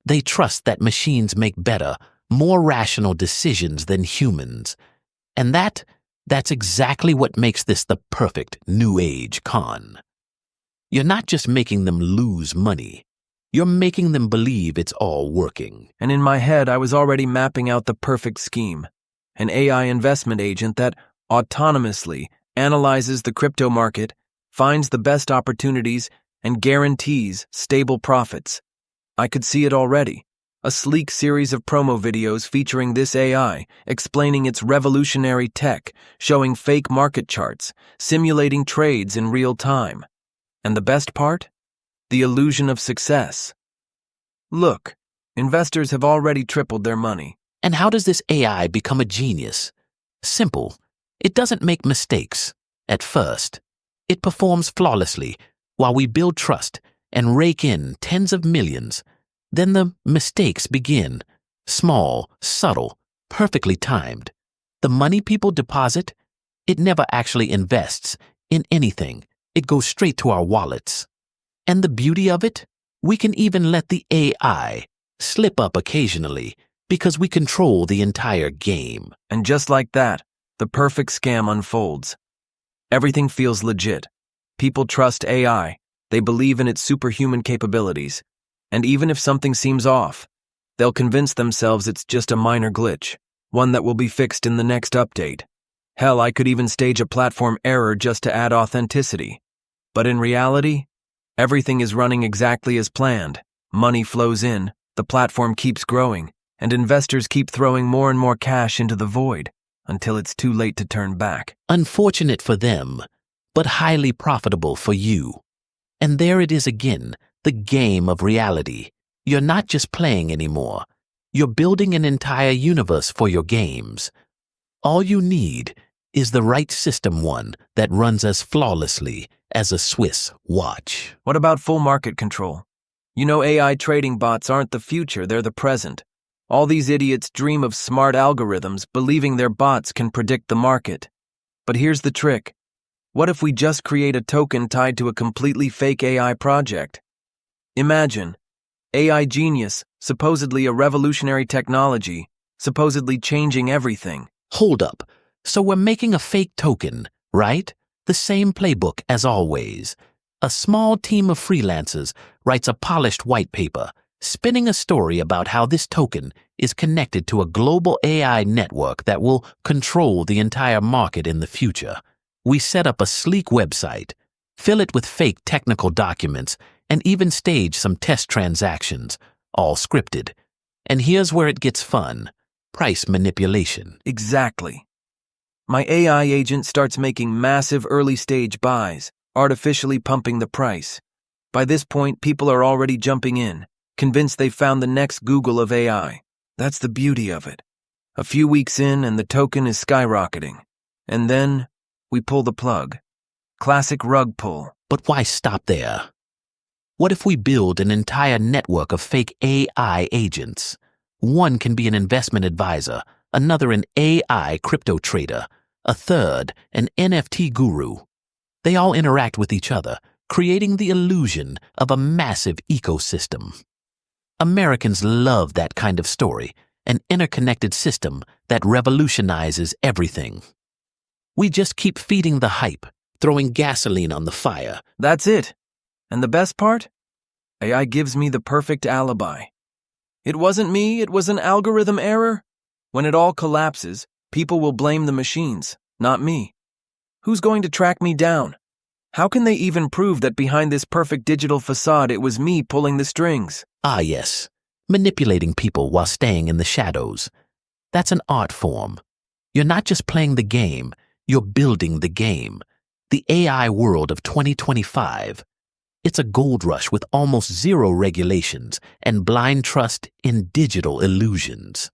They trust that machines make better, more rational decisions than humans. And that's exactly what makes this the perfect New Age con. You're not just making them lose money. You're making them believe it's all working. And in my head, I was already mapping out the perfect scheme. An AI investment agent that autonomously analyzes the crypto market, finds the best opportunities, and guarantees stable profits. I could see it already. A sleek series of promo videos featuring this AI, explaining its revolutionary tech, showing fake market charts, simulating trades in real time. And the best part? The illusion of success. Look, investors have already tripled their money. And how does this AI become a genius? Simple. It doesn't make mistakes. At first, it performs flawlessly while we build trust and rake in tens of millions. Then the mistakes begin. Small, subtle, perfectly timed. The money people deposit, it never actually invests in anything. It goes straight to our wallets. And the beauty of it? We can even let the AI slip up occasionally because we control the entire game. And just like that, the perfect scam unfolds. Everything feels legit. People trust AI. They believe in its superhuman capabilities. And even if something seems off, they'll convince themselves it's just a minor glitch, one that will be fixed in the next update. Hell, I could even stage a platform error just to add authenticity. But in reality, everything is running exactly as planned. Money flows in, the platform keeps growing, and investors keep throwing more and more cash into the void until it's too late to turn back. Unfortunate for them, but highly profitable for you. And there it is again, the game of reality. You're not just playing anymore. You're building an entire universe for your games. All you need is the right system, one that runs as flawlessly as a Swiss watch. What about full market control? You know, AI trading bots aren't the future, they're the present. All these idiots dream of smart algorithms, believing their bots can predict the market. But here's the trick. What if we just create a token tied to a completely fake AI project? Imagine, AI genius, supposedly a revolutionary technology, supposedly changing everything. Hold up. So we're making a fake token, right? The same playbook as always. A small team of freelancers writes a polished white paper, spinning a story about how this token is connected to a global AI network that will control the entire market in the future. We set up a sleek website, fill it with fake technical documents, and even stage some test transactions, all scripted. And here's where it gets fun. Price manipulation. Exactly. My AI agent starts making massive early-stage buys, artificially pumping the price. By this point, people are already jumping in, convinced they've found the next Google of AI. That's the beauty of it. A few weeks in and the token is skyrocketing. And then, we pull the plug. Classic rug pull. But why stop there? What if we build an entire network of fake AI agents? One can be an investment advisor, another an AI crypto trader, a third an NFT guru. They all interact with each other, creating the illusion of a massive ecosystem. Americans love that kind of story, an interconnected system that revolutionizes everything. We just keep feeding the hype, throwing gasoline on the fire. That's it. And the best part? AI gives me the perfect alibi. It wasn't me, it was an algorithm error. When it all collapses, people will blame the machines, not me. Who's going to track me down? How can they even prove that behind this perfect digital facade it was me pulling the strings? Ah, yes. Manipulating people while staying in the shadows. That's an art form. You're not just playing the game, you're building the game. The AI world of 2025. It's a gold rush with almost zero regulations and blind trust in digital illusions.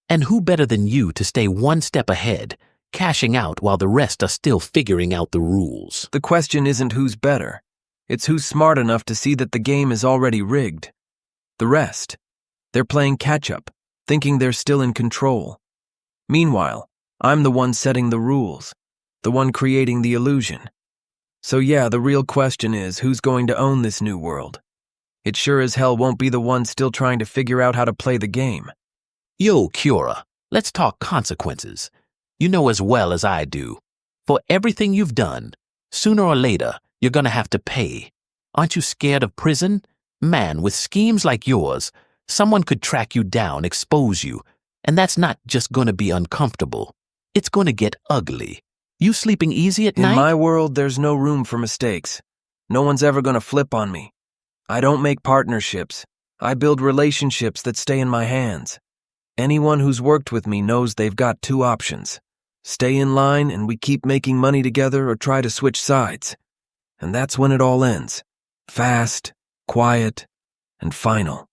And who better than you to stay one step ahead, cashing out while the rest are still figuring out the rules? The question isn't who's better. It's who's smart enough to see that the game is already rigged. The rest, they're playing catch-up, thinking they're still in control. Meanwhile, I'm the one setting the rules, the one creating the illusion. So yeah, the real question is who's going to own this new world? It sure as hell won't be the one still trying to figure out how to play the game. Yo, Kyora, let's talk consequences. You know as well as I do. For everything you've done, sooner or later, you're gonna have to pay. Aren't you scared of prison? Man, with schemes like yours, someone could track you down, expose you, and that's not just gonna be uncomfortable. It's gonna get ugly. You sleeping easy at night? In my world, there's no room for mistakes. No one's ever gonna flip on me. I don't make partnerships. I build relationships that stay in my hands. Anyone who's worked with me knows they've got two options. Stay in line and we keep making money together, or try to switch sides. And that's when it all ends. Fast, quiet, and final.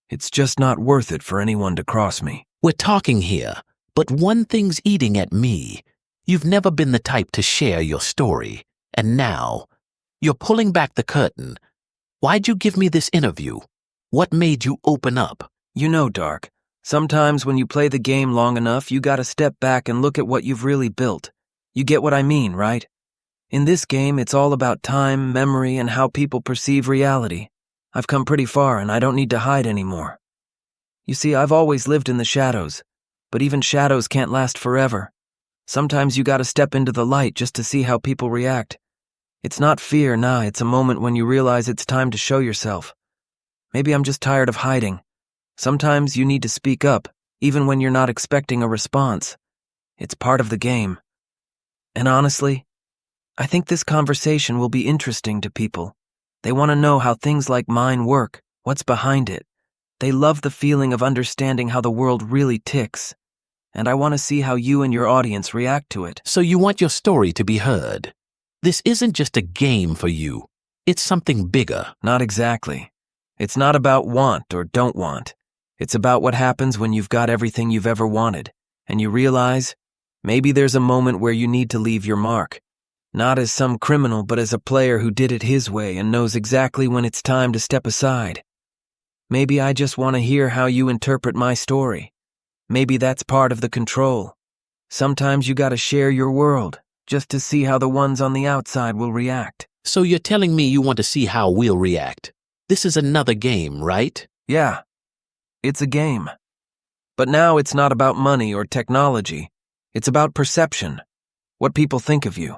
It's just not worth it for anyone to cross me. We're talking here, but one thing's eating at me. You've never been the type to share your story, and now you're pulling back the curtain. Why'd you give me this interview? What made you open up? You know, Dark, sometimes when you play the game long enough, you gotta step back and look at what you've really built. You get what I mean, right? In this game, it's all about time, memory, and how people perceive reality. I've come pretty far and I don't need to hide anymore. You see, I've always lived in the shadows, but even shadows can't last forever. Sometimes you gotta step into the light just to see how people react. It's not fear, nah, it's a moment when you realize it's time to show yourself. Maybe I'm just tired of hiding. Sometimes you need to speak up, even when you're not expecting a response. It's part of the game. And honestly, I think this conversation will be interesting to people. They want to know how things like mine work, what's behind it. They love the feeling of understanding how the world really ticks. And I want to see how you and your audience react to it. So you want your story to be heard. This isn't just a game for you. It's something bigger. Not exactly. It's not about want or don't want. It's about what happens when you've got everything you've ever wanted, and you realize maybe there's a moment where you need to leave your mark. Not as some criminal, but as a player who did it his way and knows exactly when it's time to step aside. Maybe I just want to hear how you interpret my story. Maybe that's part of the control. Sometimes you gotta share your world, just to see how the ones on the outside will react. So you're telling me you want to see how we'll react. This is another game, right? Yeah, it's a game. But now it's not about money or technology. It's about perception, what people think of you.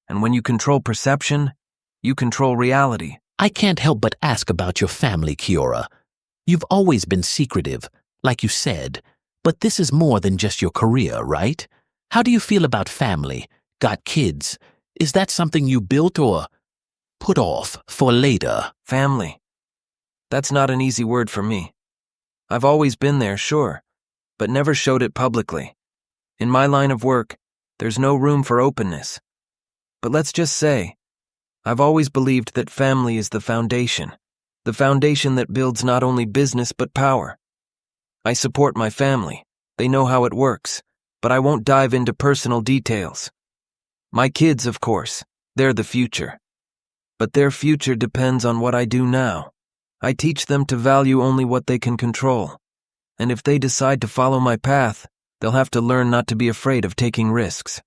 And when you control perception, you control reality. I can't help but ask about your family, Kyora. You've always been secretive, like you said, but this is more than just your career, right? How do you feel about family? Got kids? Is that something you built or put off for later? Family. That's not an easy word for me. I've always been there, sure, but never showed it publicly. In my line of work, there's no room for openness. But let's just say, I've always believed that family is the foundation that builds not only business but power. I support my family. They know how it works, but I won't dive into personal details. My kids, of course, they're the future. But their future depends on what I do now. I teach them to value only what they can control. And if they decide to follow my path, they'll have to learn not to be afraid of taking risks.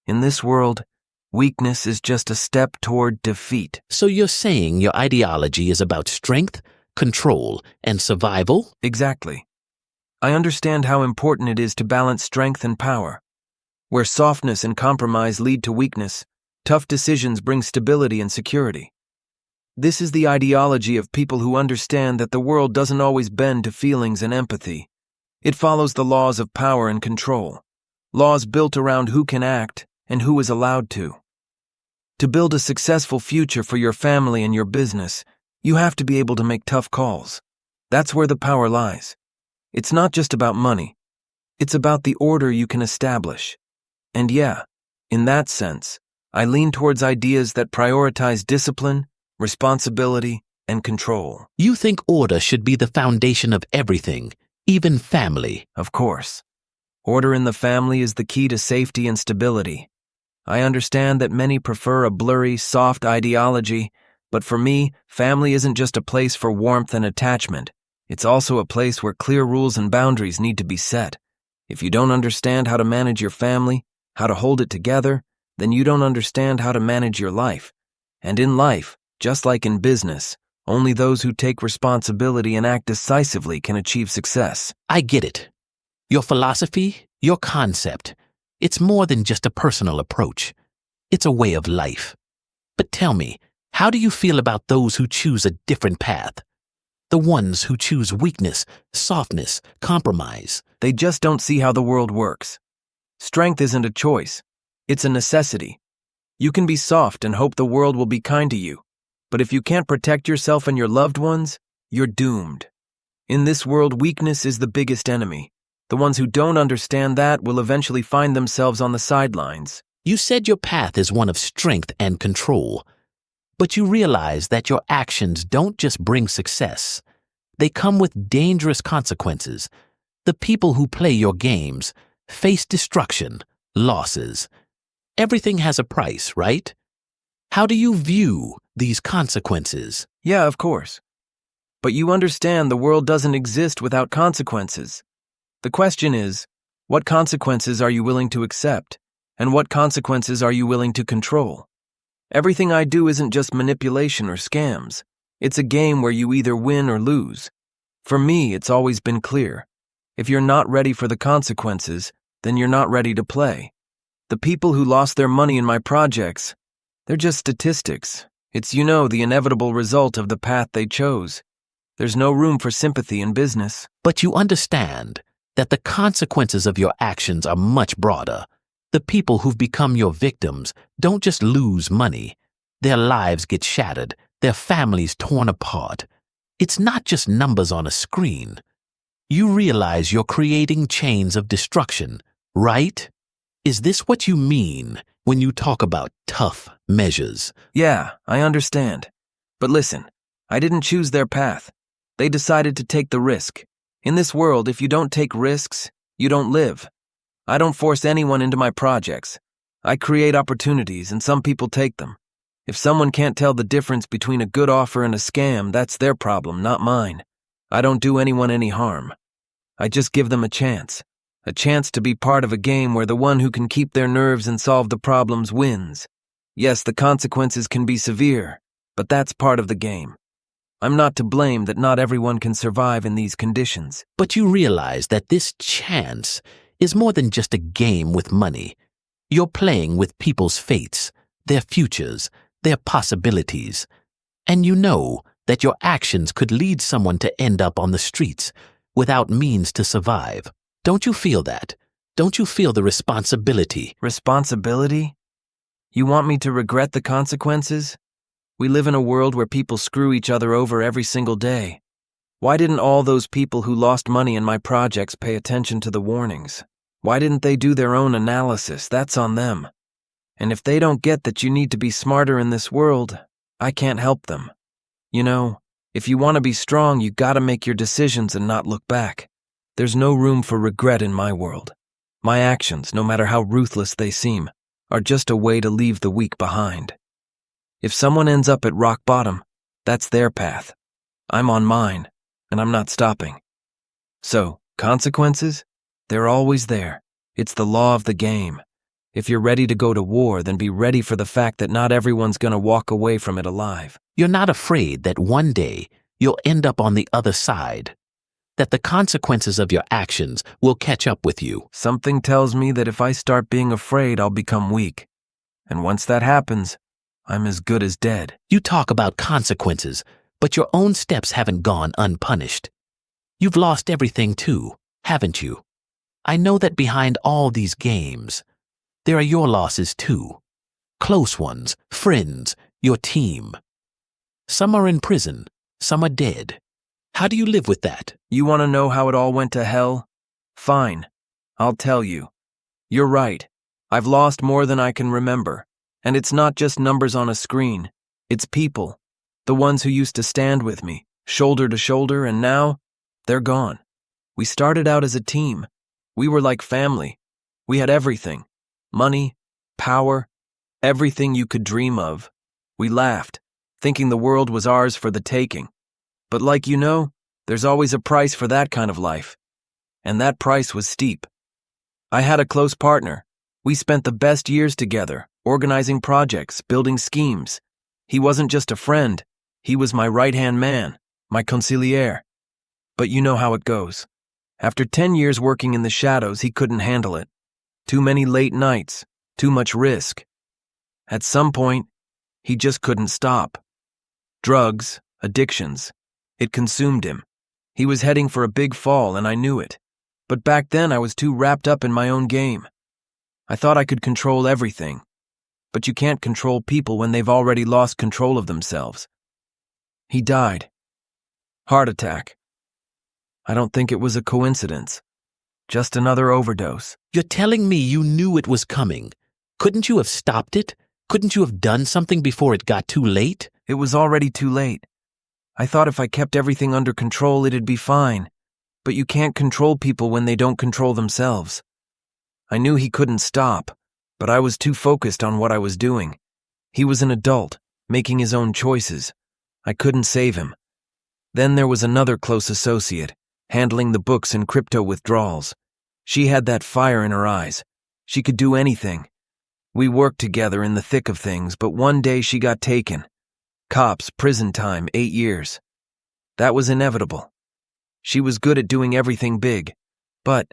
In this world, weakness is just a step toward defeat. So you're saying your ideology is about strength, control, and survival? Exactly. I understand how important it is to balance strength and power. Where softness and compromise lead to weakness, tough decisions bring stability and security. This is the ideology of people who understand that the world doesn't always bend to feelings and empathy. It follows the laws of power and control, laws built around who can act and who is allowed to. To build a successful future for your family and your business, you have to be able to make tough calls. That's where the power lies. It's not just about money. It's about the order you can establish. And yeah, in that sense, I lean towards ideas that prioritize discipline, responsibility, and control. You think order should be the foundation of everything, even family? Of course. Order in the family is the key to safety and stability. I understand that many prefer a blurry, soft ideology, but for me, family isn't just a place for warmth and attachment. It's also a place where clear rules and boundaries need to be set. If you don't understand how to manage your family, how to hold it together, then you don't understand how to manage your life. And in life, just like in business, Only those who take responsibility and act decisively can achieve success. I get it. Your philosophy, your concept, it's more than just a personal approach. It's a way of life. But tell me, how do you feel about those who choose a different path? The ones who choose weakness, softness, compromise. They just don't see how the world works. Strength isn't a choice. It's a necessity. You can be soft and hope the world will be kind to you. But if you can't protect yourself and your loved ones, you're doomed. In this world, weakness is the biggest enemy. The ones who don't understand that will eventually find themselves on the sidelines. You said your path is one of strength and control. But you realize that your actions don't just bring success. They come with dangerous consequences. The people who play your games face destruction, losses. Everything has a price, right? How do you view these consequences? Yeah, of course. But you understand the world doesn't exist without consequences. The question is, what consequences are you willing to accept? And what consequences are you willing to control? Everything I do isn't just manipulation or scams. It's a game where you either win or lose. For me, it's always been clear. If you're not ready for the consequences, then you're not ready to play. The people who lost their money in my projects, they're just statistics. It's, the inevitable result of the path they chose. There's no room for sympathy in business. But you understand that the consequences of your actions are much broader. The people who've become your victims don't just lose money. Their lives get shattered, their families torn apart. It's not just numbers on a screen. You realize you're creating chains of destruction, right? Is this what you mean when you talk about tough measures? Yeah, I understand. But listen, I didn't choose their path. They decided to take the risk. In this world, if you don't take risks, you don't live. I don't force anyone into my projects. I create opportunities and some people take them. If someone can't tell the difference between a good offer and a scam, that's their problem, not mine. I don't do anyone any harm. I just give them a chance to be part of a game where the one who can keep their nerves and solve the problems wins. Yes, the consequences can be severe, but that's part of the game. I'm not to blame that not everyone can survive in these conditions. But you realize that this chance is more than just a game with money. You're playing with people's fates, their futures, their possibilities. And you know that your actions could lead someone to end up on the streets without means to survive. Don't you feel that? Don't you feel the responsibility? Responsibility? You want me to regret the consequences? We live in a world where people screw each other over every single day. Why didn't all those people who lost money in my projects pay attention to the warnings? Why didn't they do their own analysis? That's on them. And if they don't get that you need to be smarter in this world, I can't help them. If you want to be strong, you gotta make your decisions and not look back. There's no room for regret in my world. My actions, no matter how ruthless they seem, are just a way to leave the weak behind. If someone ends up at rock bottom, that's their path. I'm on mine, and I'm not stopping. So, consequences? They're always there. It's the law of the game. If you're ready to go to war, then be ready for the fact that not everyone's gonna walk away from it alive. You're not afraid that one day you'll end up on the other side, that the consequences of your actions will catch up with you. Something tells me that if I start being afraid, I'll become weak. And once that happens, I'm as good as dead. You talk about consequences, but your own steps haven't gone unpunished. You've lost everything too, haven't you? I know that behind all these games, there are your losses too. Close ones, friends, your team. Some are in prison, some are dead. How do you live with that? You want to know how it all went to hell? Fine, I'll tell you. You're right. I've lost more than I can remember. And it's not just numbers on a screen. It's people. The ones who used to stand with me, shoulder to shoulder, and now, they're gone. We started out as a team. We were like family. We had everything. Money, power, everything you could dream of. We laughed, thinking the world was ours for the taking. But like there's always a price for that kind of life. And that price was steep. I had a close partner. We spent the best years together, organizing projects, building schemes. He wasn't just a friend. He was my right-hand man, my consigliere. But you know how it goes. After 10 years working in the shadows, he couldn't handle it. Too many late nights, too much risk. At some point, he just couldn't stop. Drugs, addictions, it consumed him. He was heading for a big fall, and I knew it. But back then I was too wrapped up in my own game. I thought I could control everything. But you can't control people when they've already lost control of themselves. He died. Heart attack. I don't think it was a coincidence. Just another overdose. You're telling me you knew it was coming. Couldn't you have stopped it? Couldn't you have done something before it got too late? It was already too late. I thought if I kept everything under control, it'd be fine. But you can't control people when they don't control themselves. I knew he couldn't stop, but I was too focused on what I was doing. He was an adult, making his own choices. I couldn't save him. Then there was another close associate, handling the books and crypto withdrawals. She had that fire in her eyes. She could do anything. We worked together in the thick of things, but one day she got taken. Cops, prison time, 8 years. That was inevitable. She was good at doing everything big, but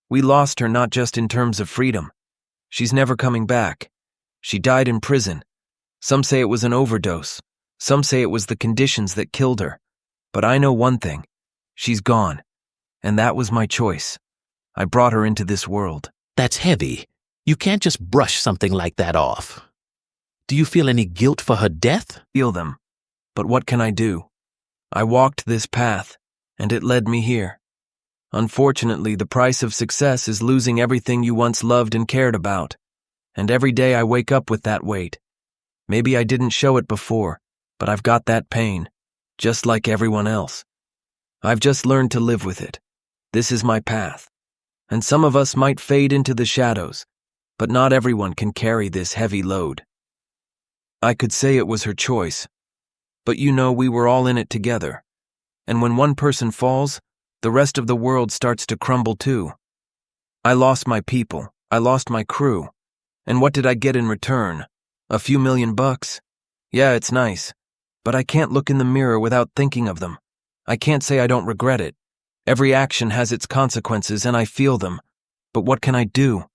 we lost her not just in terms of freedom. She's never coming back. She died in prison. Some say it was an overdose. Some say it was the conditions that killed her. But I know one thing. She's gone. And that was my choice. I brought her into this world. That's heavy. You can't just brush something like that off. Do you feel any guilt for her death? Feel them. But what can I do? I walked this path, and it led me here. Unfortunately, the price of success is losing everything you once loved and cared about. And every day I wake up with that weight. Maybe I didn't show it before, but I've got that pain, just like everyone else. I've just learned to live with it. This is my path. And some of us might fade into the shadows, but not everyone can carry this heavy load. I could say it was her choice, but you know we were all in it together. And when one person falls, the rest of the world starts to crumble too. I lost my people, I lost my crew. And what did I get in return? A few $1,000,000? Yeah, it's nice. But I can't look in the mirror without thinking of them. I can't say I don't regret it. Every action has its consequences and I feel them. But what can I do?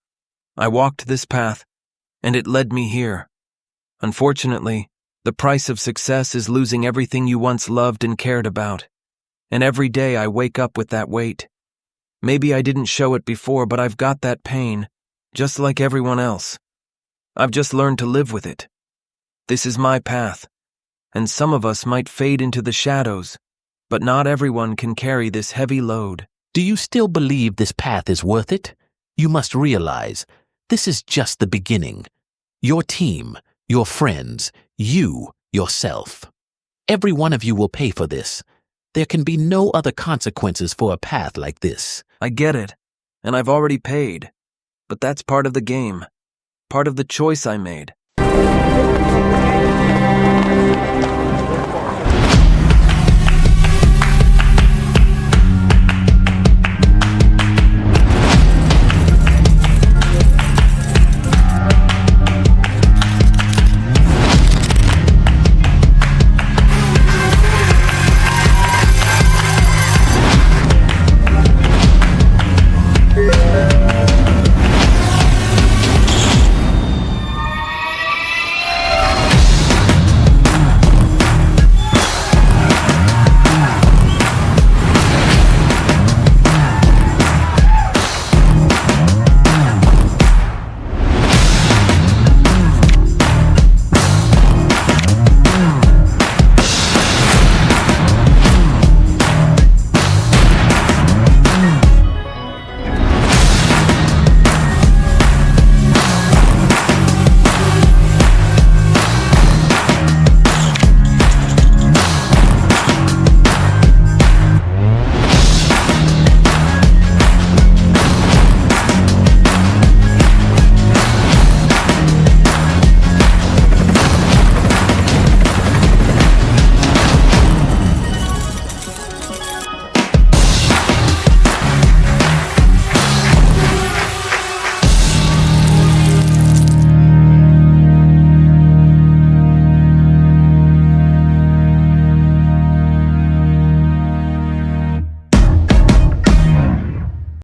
I walked this path, and it led me here. Unfortunately, the price of success is losing everything you once loved and cared about. And every day I wake up with that weight. Maybe I didn't show it before, but I've got that pain, just like everyone else. I've just learned to live with it. This is my path, and some of us might fade into the shadows, but not everyone can carry this heavy load. Do you still believe this path is worth it? You must realize, this is just the beginning. Your team, your friends, you, yourself. Every one of you will pay for this. There can be no other consequences for a path like this. I get it, and I've already paid. But that's part of the game, part of the choice I made.